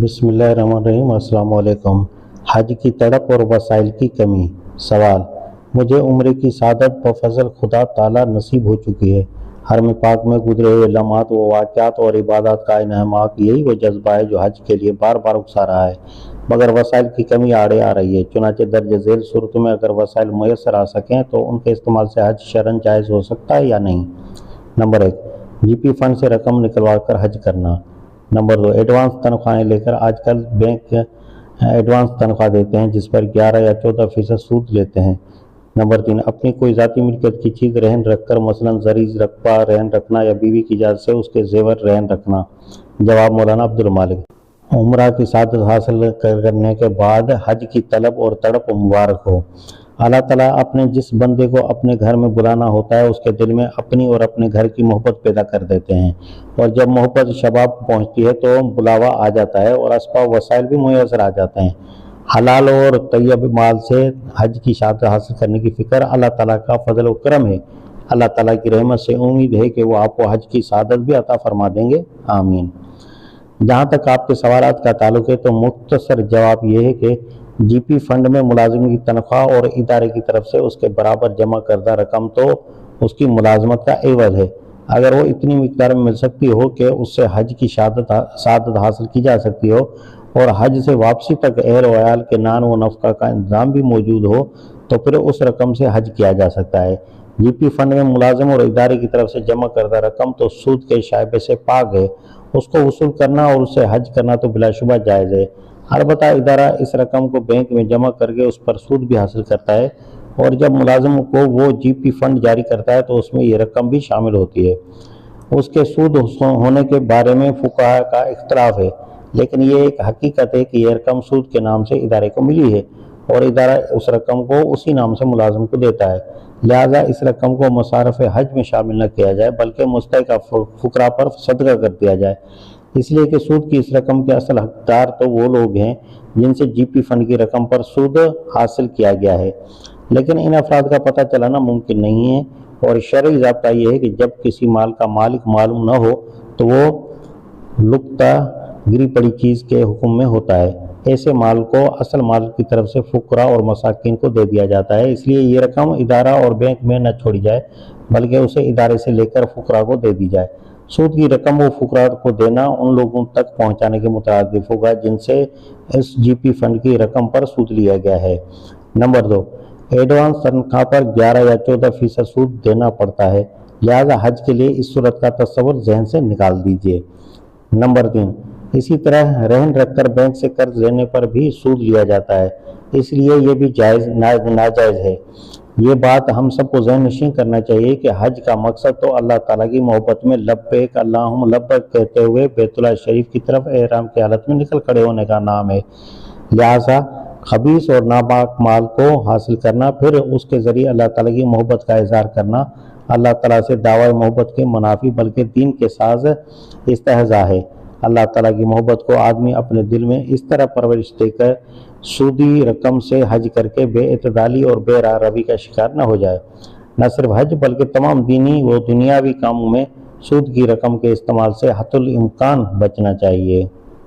बिस्मिल्लाहिर्रहमानिर्रहीम। अस्सलाम वालेकुम। हज की तड़प और वसाइल की कमी। सवाल: मुझे उम्र की सादत बफज़ल खुदा ताला नसीब हो चुकी है। हरम पाक में गुजरे हुए लम्हात व वाक़यात और इबादत का इन्हमाक यही वो जज्बा है जो हज के लिए बार बार उकसा रहा है, मगर वसाइल की कमी आड़े आ रही है। चुनांचे दर्ज झेल सूरत में अगर वसाइल मैसर आ सकें तो उनके इस्तेमाल से हज शरन जायज़ हो सकता है या नहीं। नंबर 1, जीपी फंड से रकम निकलवा कर हज करना। नंबर 2, एडवांस तनख्वाहें लेकर। आजकल बैंक एडवांस तनख्वाह देते हैं जिस पर 11 या 14% सूद लेते हैं। नंबर 3, अपनी कोई ज़ाती मिल्कियत की चीज़ रहन रखकर, मसलन ज़री रकबा रहन रखना या बीवी की इजाज़त से उसके ज़ेवर रहन रखना। जवाब: मौलाना अब्दुल मालिक। उम्रा की सादत हासिल करने के बाद हज की तलब और तड़प मुबारक हो। अल्लाह ताला अपने जिस बंदे को अपने घर में बुलाना होता है उसके दिल में अपनी और अपने घर की मोहब्बत पैदा कर देते हैं, और जब मोहब्बत शबाब पहुंचती है तो बुलावा आ जाता है और असबाब वसाइल भी मुयसर आ जाते हैं। हलाल और तैयब माल से हज की सादत हासिल करने की फ़िक्र अल्लाह ताला का फजल व करम है। अल्लाह ताला की रहमत से उम्मीद है कि वो आपको हज की सादत भी अता फरमा देंगे। आमीन। जहाँ तक आपके सवालात का ताल्लुक है तो मुख्तसर जवाब यह है कि जीपी फंड में मुलाजिम की तनख्वाह और इदारे की तरफ से उसके बराबर जमा करदा रकम तो उसकी मुलाजमत का एवज है। अगर वो इतनी मिकदार में मिल सकती हो कि उससे हज की सादत हासिल की जा सकती हो और हज से वापसी तक अहल वयाल के नान व नफ़का का इंतज़ाम भी मौजूद हो तो फिर उस रकम से हज किया जा सकता है। जीपी फंड में मुलाजिम और इदारे की तरफ से जमा करदा रकम तो सूद के शाइबे से पाक है। उसको वसूल करना और उससे हज करना तो बिलाशुबा जायज़ है। अलबत्ता इदारा इस रकम को बैंक में जमा करके उस पर सूद भी हासिल करता है, और जब मुलाजिम को वो जीपी फंड जारी करता है तो उसमें ये रकम भी शामिल होती है। उसके सूद होने के बारे में फुक़हा का इख्तलाफ है, लेकिन ये एक हकीकत है कि यह रकम सूद के नाम से इदारे को मिली है और इदारा उस रकम को उसी नाम से मुलाजिम को देता है। लिहाजा इस रकम को मसारफ़ हज में शामिल न किया जाए बल्कि मुस्तहिक़ फ़ुक़रा पर सदका कर दिया जाए, इसलिए कि सूद की इस रकम के असल हकदार तो वो लोग हैं जिनसे जीपी फंड की रकम पर सूद हासिल किया गया है, लेकिन इन अफराद का पता चलाना मुमकिन नहीं है। और शरई ज़ाब्ता यह है कि जब किसी माल का मालिक मालूम न हो तो वो लुक्ता गिरी पड़ी चीज़ के हुक्म में होता है। ऐसे माल को असल माल की तरफ से फुकरा और मसाकिन को दे दिया जाता है, इसलिए ये रकम इदारा और बैंक में न छोड़ी जाए बल्कि उसे इदारे से लेकर फुकरा को दे दी जाए। सूद की रकम वो फुकरा को देना उन लोगों तक पहुंचाने के मुताबिक होगा जिनसे इस जीपी फंड की रकम पर सूद लिया गया है। नंबर 2, एडवांस तनख्वाह पर 11 या 14% सूद देना पड़ता है, लिहाजा हज के लिए इस सूरत का तस्वुर जहन से निकाल दीजिए। नंबर 3, इसी तरह रहन रखकर बैंक से कर्ज लेने पर भी सूद लिया जाता है, इसलिए ये भी नाजायज़ है। ये बात हम सबको ज़हन नशीं करना चाहिए कि हज का मकसद तो अल्लाह ताला की मोहब्बत में लब्बैक अल्लाहुम्मा लब्बैक कहते हुए बैतुल्लाह शरीफ की तरफ एहराम की हालत में निकल खड़े होने का नाम है। लिहाजा खबीस और नापाक माल को हासिल करना, फिर उसके ज़रिए अल्लाह ताला की मोहब्बत का इज़हार करना, अल्लाह ताला से दावा मोहब्बत के मुनाफी बल्कि दीन के साज़ इस्तेहज़ा है। अल्लाह ताला की मोहब्बत को आदमी अपने दिल में इस तरह परवरिश देकर सूदी रकम से हज करके बेइतदाली और बेरारवी का शिकार न हो जाए। न सिर्फ हज बल्कि तमाम दीनी व दुनियावी कामों में सूद की रकम के इस्तेमाल से हतुल इम्कान बचना चाहिए।